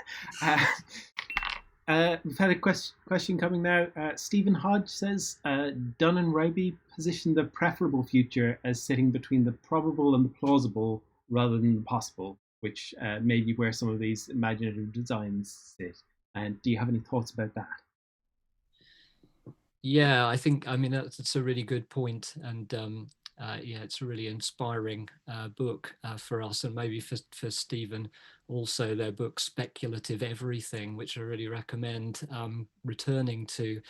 then. We've had a question coming now. Stephen Hodge says, Dunn and Roby position the preferable future as sitting between the probable and the plausible rather than the possible, which may be where some of these imaginative designs sit. And do you have any thoughts about that? Yeah, I mean, that's a really good point. And it's a really inspiring book for us, and maybe for Stephen also, their book Speculative Everything, which I really recommend returning to.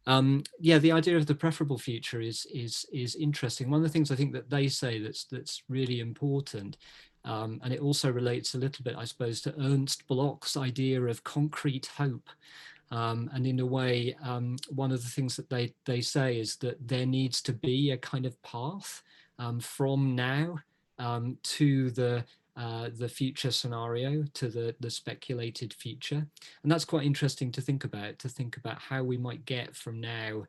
The idea of the preferable future is interesting. One of the things I think that they say that's really important, and it also relates a little bit, I suppose, to Ernst Bloch's idea of concrete hope. And in a way, one of the things that they say is that there needs to be a kind of path from now to the future scenario, to the speculated future. And that's quite interesting to think about how we might get from now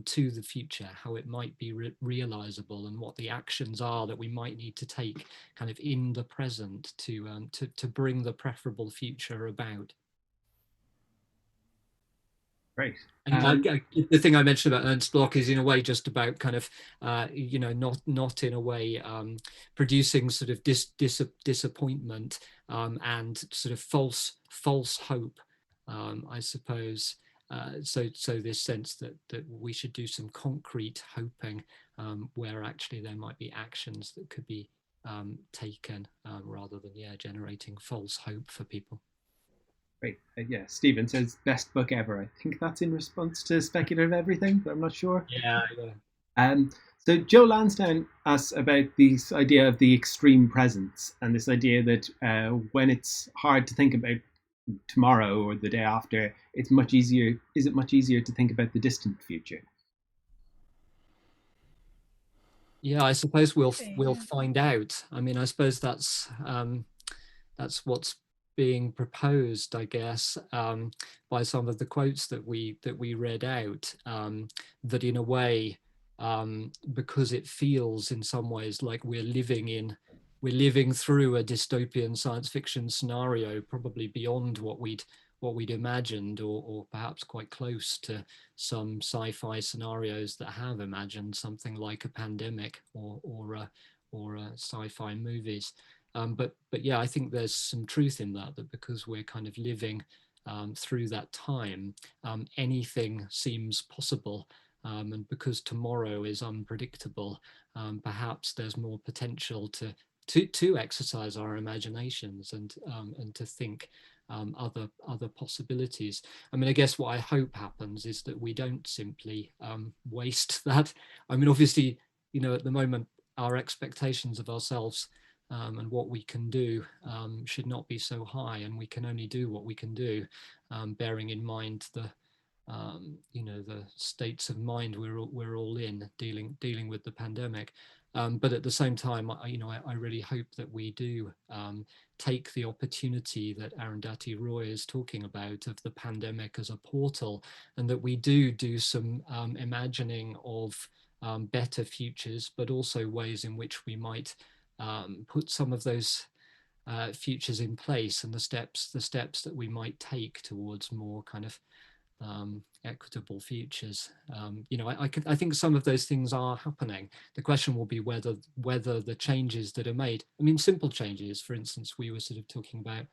to the future, how it might be realizable, and what the actions are that we might need to take kind of in the present to bring the preferable future about. Great. And the thing I mentioned about Ernst Bloch is in a way just about kind of, not in a way producing sort of disappointment and sort of false hope, I suppose. So this sense that we should do some concrete hoping, where actually there might be actions that could be taken rather than generating false hope for people. Great. Stephen says best book ever. I think that's in response to Speculative Everything, but I'm not sure. Yeah. So Joe Lansdowne asks about this idea of the extreme presence, and this idea that when it's hard to think about tomorrow or the day after, it's much easier. Is it much easier to think about the distant future? Yeah, I suppose we'll find out. I mean, I suppose that's what's being proposed, I guess, by some of the quotes that we read out, that in a way, because it feels in some ways like we're living through a dystopian science fiction scenario, probably beyond what we'd imagined, or perhaps quite close to some sci-fi scenarios that have imagined something like a pandemic or sci-fi movies. But yeah, I think there's some truth in that because we're kind of living through that time, anything seems possible. And because tomorrow is unpredictable, perhaps there's more potential to exercise our imaginations and to think other possibilities. I mean, I guess what I hope happens is that we don't simply waste that. I mean, obviously, at the moment, our expectations of ourselves and what we can do should not be so high, and we can only do what we can do, bearing in mind the states of mind we're all in dealing with the pandemic. But at the same time, I really hope that we do take the opportunity that Arundhati Roy is talking about of the pandemic as a portal, and that we do some imagining of better futures, but also ways in which we might put some of those futures in place, and the steps that we might take towards more kind of equitable futures. I think some of those things are happening. The question will be whether the changes that are made, I mean, simple changes, for instance, we were sort of talking about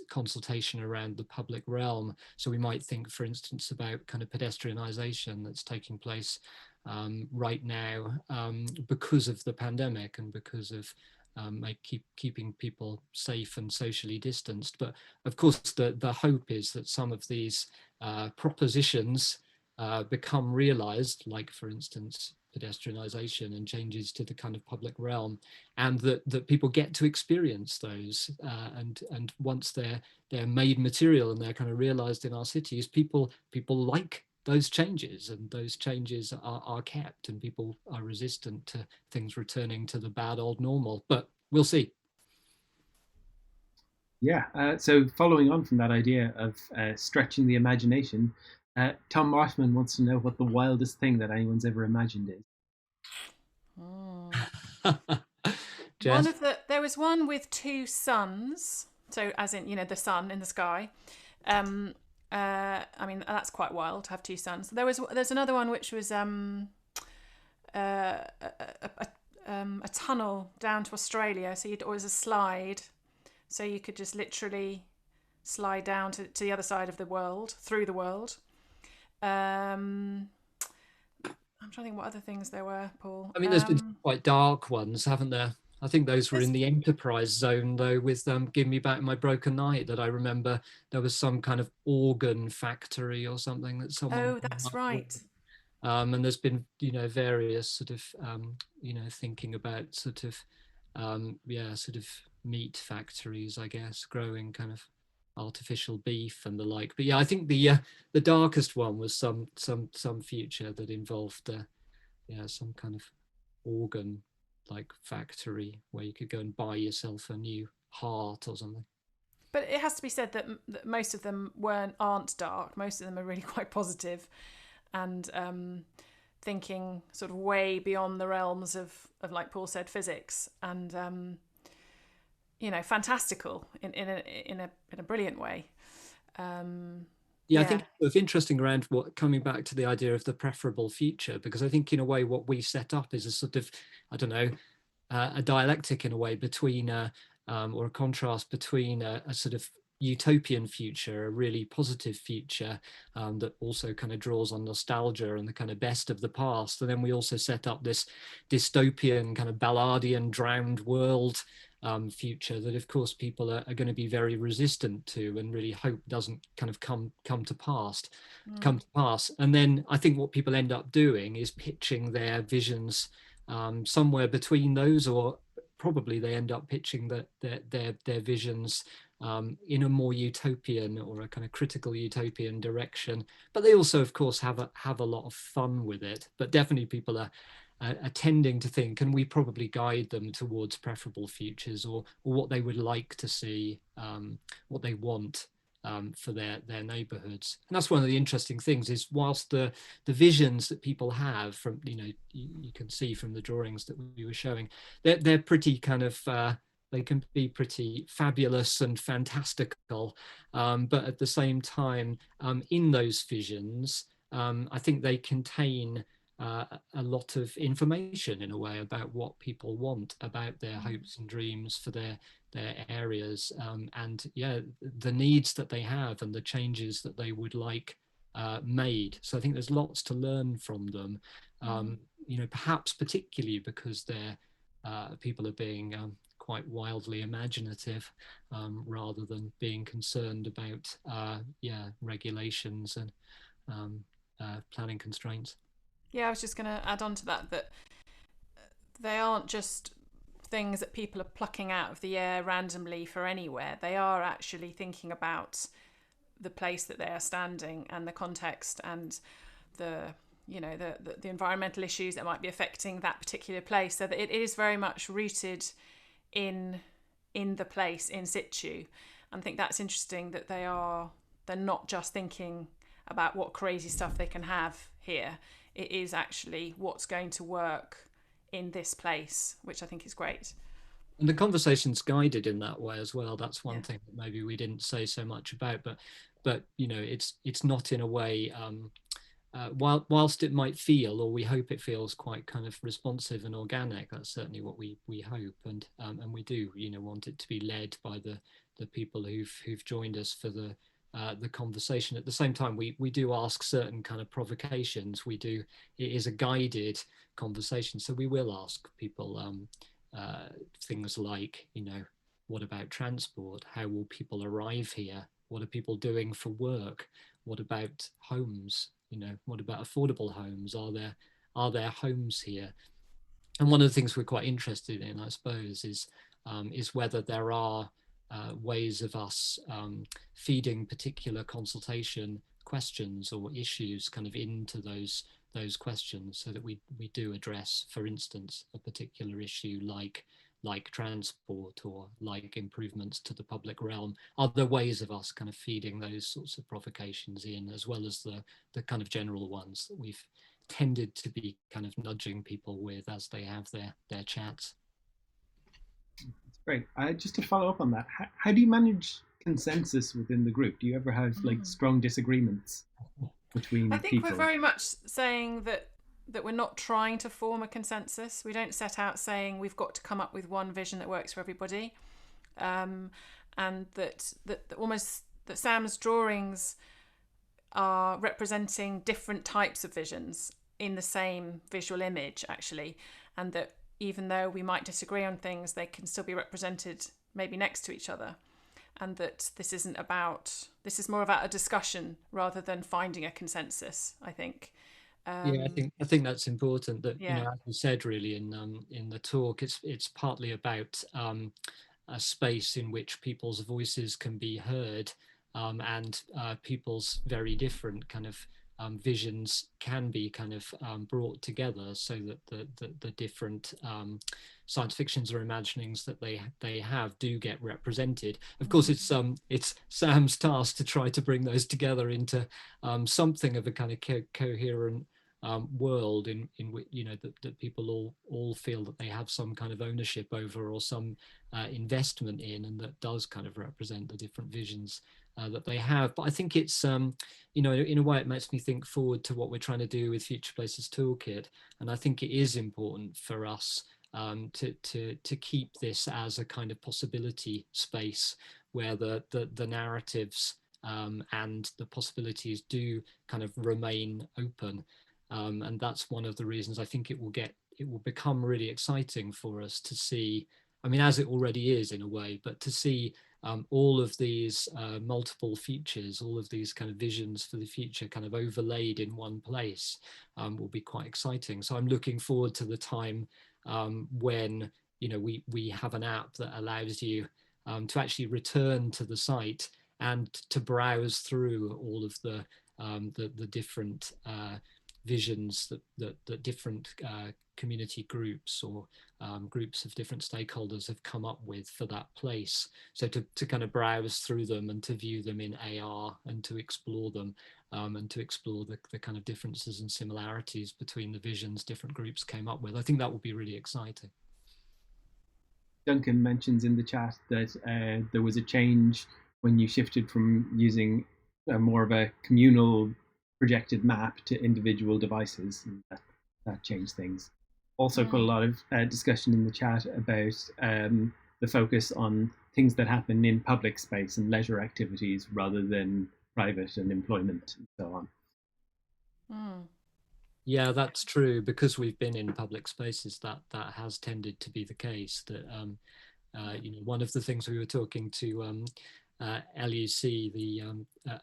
consultation around the public realm. So we might think, for instance, about kind of pedestrianisation that's taking place right now because of the pandemic and because of keeping people safe and socially distanced. But of course, the hope is that some of these propositions become realized, like, for instance, pedestrianisation and changes to the kind of public realm, and that people get to experience those. And once they're made material and they're kind of realized in our cities, people like those changes, and those changes are kept, and people are resistant to things returning to the bad old normal. But we'll see. Yeah, so following on from that idea of stretching the imagination, Tom Marshman wants to know what the wildest thing that anyone's ever imagined is. Jess? There was one with two suns, so as in, the sun in the sky. I mean, that's quite wild to have two suns. There's another one which was a tunnel down to Australia, so you'd always a slide, so you could just literally slide down to the other side of the world, through the world. I'm trying to think what other things there were, Paul. I mean, there's been quite dark ones, haven't there? I think those were in the enterprise zone, though, with Give Me Back My Broken Night, that I remember there was some kind of organ factory or something that someone... Oh, that's right. And there's been, various sort of, thinking about sort of, sort of meat factories, I guess, growing kind of artificial beef and the like. But yeah, I think the darkest one was some future that involved, some kind of organ like factory where you could go and buy yourself a new heart or something. But it has to be said that most of them aren't dark. Most of them are really quite positive and thinking sort of way beyond the realms of like Paul said, physics, and fantastical in a brilliant way. I think it's interesting around coming back to the idea of the preferable future, because I think in a way what we set up is a sort of, I don't know, a dialectic in a way between or a contrast between a sort of utopian future, a really positive future that also kind of draws on nostalgia and the kind of best of the past. And then we also set up this dystopian kind of Balladian drowned world future that, of course, people are going to be very resistant to and really hope doesn't kind of come to pass. And then I think what people end up doing is pitching their visions somewhere between those, or probably they end up pitching their visions in a more utopian or a kind of critical utopian direction. But they also, of course, have a lot of fun with it. But definitely people are tending to think, and we probably guide them towards preferable futures or what they would like to see, what they want for their neighborhoods. And that's one of the interesting things, is whilst the visions that people have from, you can see from the drawings that we were showing, they're pretty kind of, they can be pretty fabulous and fantastical. But at the same time, in those visions, I think they contain a lot of information in a way about what people want, about their hopes and dreams for their areas, and the needs that they have and the changes that they would like made. So I think there's lots to learn from them, perhaps particularly because people are being quite wildly imaginative rather than being concerned about regulations and planning constraints. Yeah, I was just going to add on to that they aren't just things that people are plucking out of the air randomly for anywhere. They are actually thinking about the place that they are standing and the context and the environmental issues that might be affecting that particular place. So that it is very much rooted in the place, in situ. And I think that's interesting that they're not just thinking about what crazy stuff they can have here. It is actually what's going to work in this place, which I think is great. And the conversation's guided in that way as well. That's one Yeah. thing that maybe we didn't say so much about, but you know, it's not in a way, whilst it might feel, or we hope it feels, quite kind of responsive and organic. That's certainly what we hope, and we do, you know, want it to be led by the people who've joined us for the conversation. At the same time, we do ask certain kind of provocations. It is a guided conversation, so we will ask people things like, you know, what about transport? How will people arrive here? What are people doing for work? What about homes? You know, what about affordable homes? Are there homes here? And one of the things we're quite interested in, I suppose, is whether there are ways of us feeding particular consultation questions or issues kind of into those questions, so that we do address, for instance, a particular issue like transport or like improvements to the public realm. Are there ways of us kind of feeding those sorts of provocations in, as well as the kind of general ones that we've tended to be kind of nudging people with as they have their chats? That's great. Just to follow up on that, how do you manage consensus within the group? Do you ever have like strong disagreements between I think people? we're very much saying that we're not trying to form a consensus. We don't set out saying we've got to come up with one vision that works for everybody, and that almost that Sam's drawings are representing different types of visions in the same visual image, actually, and that even though we might disagree on things, they can still be represented maybe next to each other. And that this is more about a discussion rather than finding a consensus, I think. Yeah, I think that's important. That, Yeah. you know, as you said, really in the talk, it's partly about a space in which people's voices can be heard, and people's very different kind of visions can be kind of brought together, so that the different science fictions or imaginings that they have do get represented. Of course, it's Sam's task to try to bring those together into something of a kind of coherent world in which, you know, that people all feel that they have some kind of ownership over, or some investment in, and that does kind of represent the different visions that they have. But I think it's you know, in a way, it makes me think forward to what we're trying to do with Future Places Toolkit, and I think it is important for us to keep this as a kind of possibility space where the narratives and the possibilities do kind of remain open. And that's one of the reasons I think it will become really exciting for us to see, I mean, as it already is in a way, but to see all of these multiple futures, all of these kind of visions for the future kind of overlaid in one place, will be quite exciting. So I'm looking forward to the time when, you know, we have an app that allows you to actually return to the site and to browse through all of the different visions that different community groups or groups of different stakeholders have come up with for that place. So to kind of browse through them and to view them in AR and to explore them, and to explore the kind of differences and similarities between the visions different groups came up with. I think that will be really exciting. Duncan mentions in the chat that there was a change when you shifted from using more of a communal projected map to individual devices, and that changed things. Also put a lot of discussion in the chat about the focus on things that happen in public space and leisure activities rather than private and employment and so on. Yeah, that's true, because we've been in public spaces, that has tended to be the case. That you know, one of the things we were talking to LUC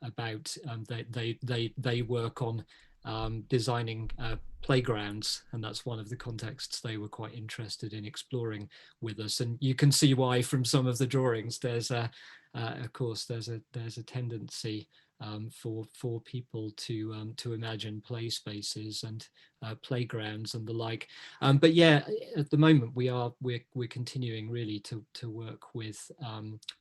about, they work on designing playgrounds, and that's one of the contexts they were quite interested in exploring with us. And you can see why from some of the drawings. There's of course there's a tendency for people to imagine play spaces, and playgrounds and the like. But yeah, at the moment we're continuing really to work with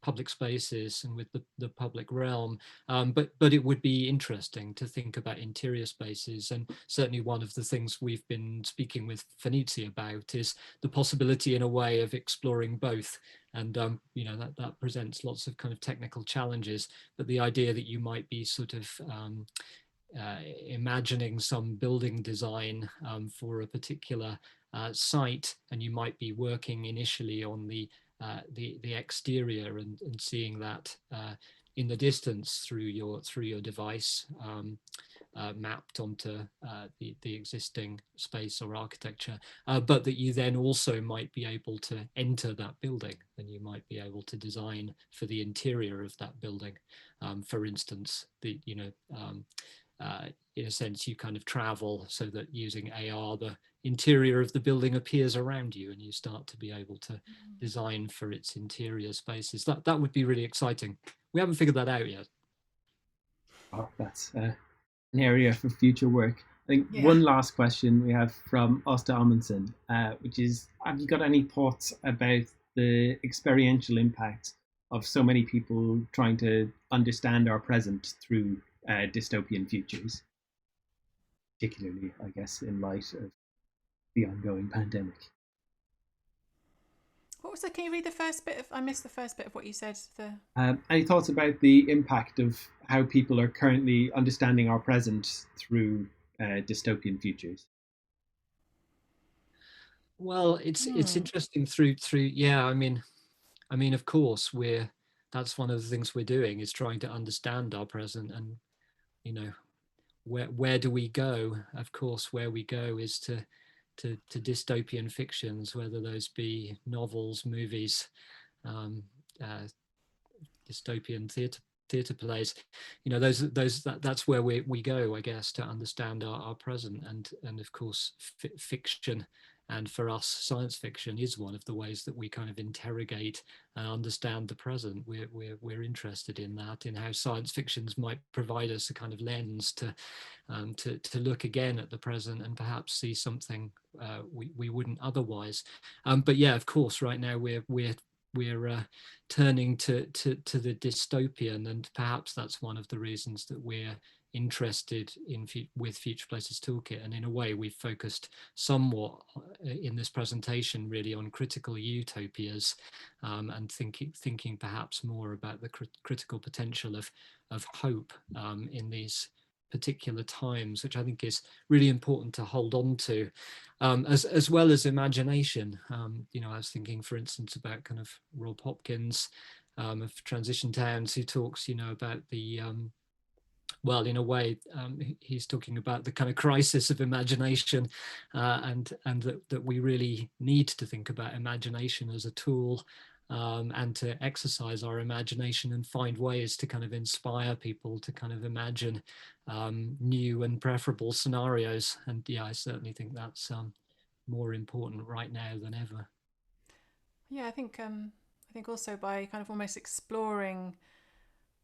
public spaces and with the public realm. But it would be interesting to think about interior spaces, and certainly one of the things we've been speaking with FENYCE about is the possibility in a way of exploring both. And that presents lots of kind of technical challenges, but the idea that you might be sort of imagining some building design for a particular site, and you might be working initially on the exterior and seeing that in the distance through your device, mapped onto the existing space or architecture, but that you then also might be able to enter that building, and you might be able to design for the interior of that building. For instance, in a sense, you kind of travel so that using AR, the interior of the building appears around you, and you start to be able to design for its interior spaces. That would be really exciting. We haven't figured that out yet. Oh, that's an area for future work. I think one last question we have from Asta Amundsen, which is, have you got any thoughts about the experiential impact of so many people trying to understand our present through dystopian futures, particularly, I guess, in light of the ongoing pandemic? What was it? Can you read the first bit I missed the first bit of what you said. Any thoughts about the impact of how people are currently understanding our present through dystopian futures? Well, it's interesting through yeah. I mean, of course, that's one of the things we're doing, is trying to understand our present, and where do we go? Of course, where we go is to dystopian fictions, whether those be novels, movies, dystopian theatre plays. That's where we go, I guess, to understand our present, and of course fiction, and for us science fiction is one of the ways that we kind of interrogate and understand the present. We're interested in that, in how science fictions might provide us a kind of lens to look again at the present and perhaps see something we wouldn't otherwise. But yeah, of course, right now we're turning to the dystopian, and perhaps that's one of the reasons that we're interested with Future Places Toolkit. And in a way, we've focused somewhat in this presentation really on critical utopias, and thinking perhaps more about the critical potential of hope in these particular times, which I think is really important to hold on to, as well as imagination. I was thinking, for instance, about kind of Rob Hopkins of Transition Towns, who talks, about the well, in a way, he's talking about the kind of crisis of imagination, and that we really need to think about imagination as a tool, and to exercise our imagination and find ways to kind of inspire people to kind of imagine new and preferable scenarios. And yeah, I certainly think that's more important right now than ever. Yeah, I think also by kind of almost exploring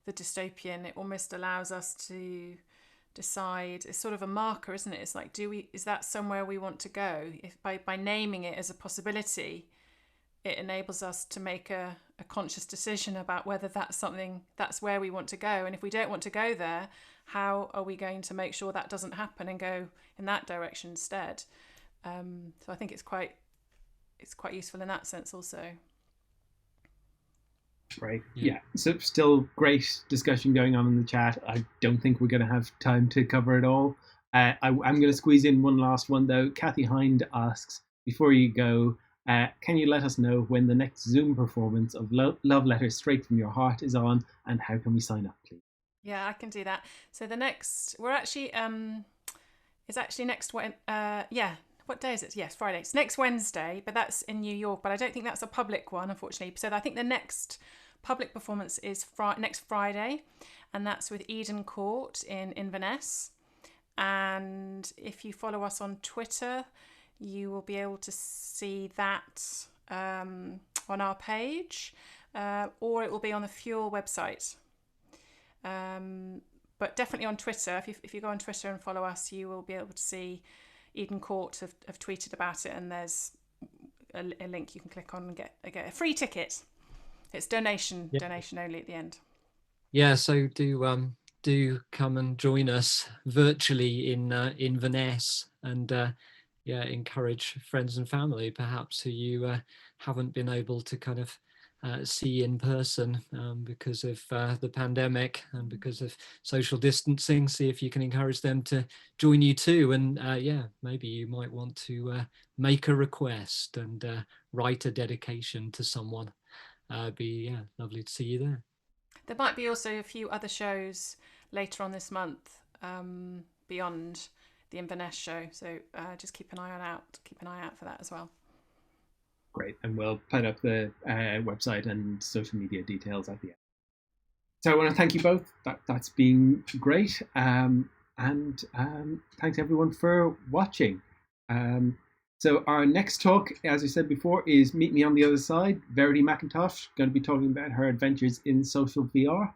the dystopian, it almost allows us to decide. It's sort of a marker, isn't it? It's like, is that somewhere we want to go? If by naming it as a possibility, it enables us to make a conscious decision about whether that's where we want to go. And if we don't want to go there, how are we going to make sure that doesn't happen and go in that direction instead? So I think it's quite useful in that sense also. Right. Yeah. So still great discussion going on in the chat. I don't think we're going to have time to cover it all. I'm going to squeeze in one last one though. Kathy Hind asks, before you go, can you let us know when the next Zoom performance of Love Letters Straight from Your Heart is on, and how can we sign up, please? Yeah, I can do that. So we're actually it's actually next what day is it? Yes, Friday. It's next Wednesday, but that's in New York. But I don't think that's a public one, unfortunately. So I think the next public performance is next Friday, and that's with Eden Court in Inverness. And if you follow us on Twitter, you will be able to see that on our page, or it will be on the Fuel website. But definitely on Twitter. If you go on Twitter and follow us, you will be able to see Eden Court have tweeted about it, and there's a link you can click on and get a free ticket. It's donation only at the end. Yeah, so do come and join us virtually in FENYCE, and encourage friends and family perhaps who you haven't been able to kind of see in person because of the pandemic and because of social distancing. See if you can encourage them to join you too, and maybe you might want to make a request and write a dedication to someone. Be lovely to see you there. There might be also a few other shows later on this month beyond the Inverness show, so just keep an eye out for that as well. Great, and we'll put up the website and social media details at the end. So I want to thank you both. That's been great, and thanks everyone for watching. So our next talk, as I said before, is Meet Me on the Other Side. Verity McIntosh going to be talking about her adventures in social VR.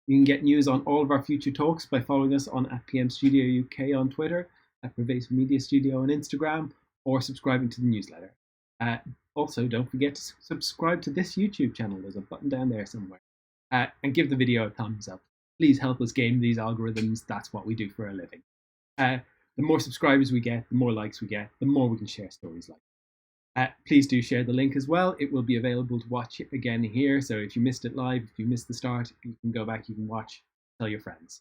You can get news on all of our future talks by following us on @PM Studio UK on Twitter, at Pervasive Media Studio on Instagram, or subscribing to the newsletter. Also, don't forget to subscribe to this YouTube channel. There's a button down there somewhere. And give the video a thumbs up. Please help us game these algorithms. That's what we do for a living. The more subscribers we get, the more likes we get, the more we can share stories like that. Please do share the link as well. It will be available to watch it again here. So if you missed it live, if you missed the start, you can go back, you can watch, tell your friends.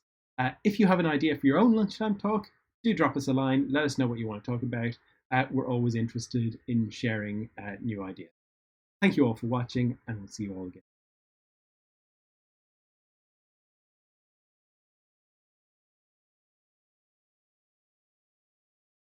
If you have an idea for your own lunchtime talk, do drop us a line. Let us know what you want to talk about. We're always interested in sharing new ideas. Thank you all for watching, and we'll see you all again.